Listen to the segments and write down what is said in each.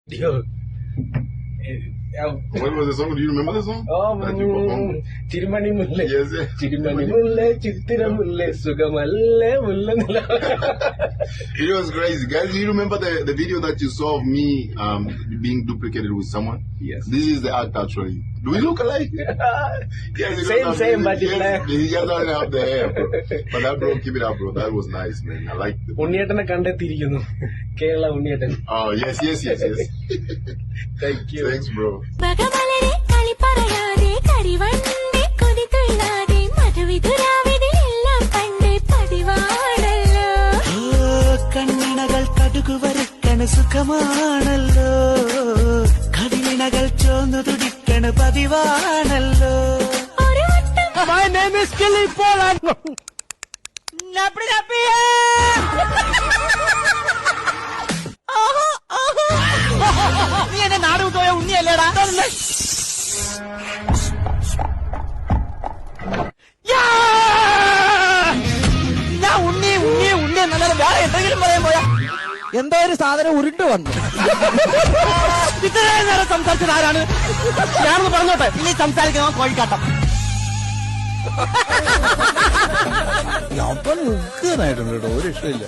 Yo. What was the song? Do you remember the song? That you performed? Chirumani Mulle. Yes. Chirumani Mulle, Chitira Mulle, Sugamalle, Mulle. It was crazy. Guys, do you remember the video that you saw of me being duplicated with someone? Yes. This is the act actually. Do we look alike? Yes, Same, but yes, he just doesn't have the hair, bro. But that, bro, keep it up, bro. That was nice, man. I liked it. ഉണ്ണിയേട്ടനെ കണ്ടെത്തിയിരിക്കുന്നു കേരള ഉണ്ണിയേട്ടൻ. Oh, yes. Thank you. Thanks, bro. കണ്ണിണകൾ കടുകുവരക്കണ സുഖമാണല്ലോ, കവിളിണകൾ ചോന്നു തുടിക്കണ പതിവാണല്ലോ. My name is Killy Polan. നീ എന്നെ നാട് വിട്ടുപോയ ഉണ്ണിയല്ലേടാ? ഞാൻ ഉണ്ണി എന്നല്ലാതെ വേറെ എന്തെങ്കിലും പറയാൻ പോയാ എന്തോ ഒരു സാധനം ഉരുണ്ടു വന്നു. ഇത്രയും നേരം സംസാരിച്ചത് ആരാണ്? ഞാനൊന്ന് പറഞ്ഞോട്ടെ, ഇനി സംസാരിക്കുന്ന കോഴിക്കാട്ടം. അപ്പൻ ഉഗ്ഗനായിട്ടുണ്ട് കേട്ടോ, ഒരു ഇഷ്ടമില്ല.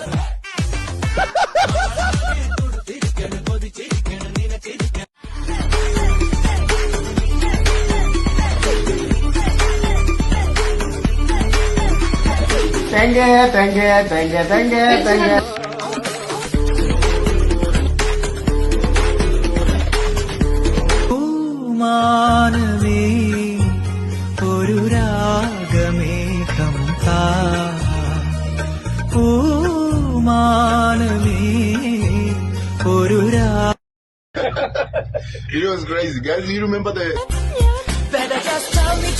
മാനമേ ഒരു രാഗമേഘം താ, പൂമാനമേ ഒരു It was crazy. Guys, do you remember the... Better just tell me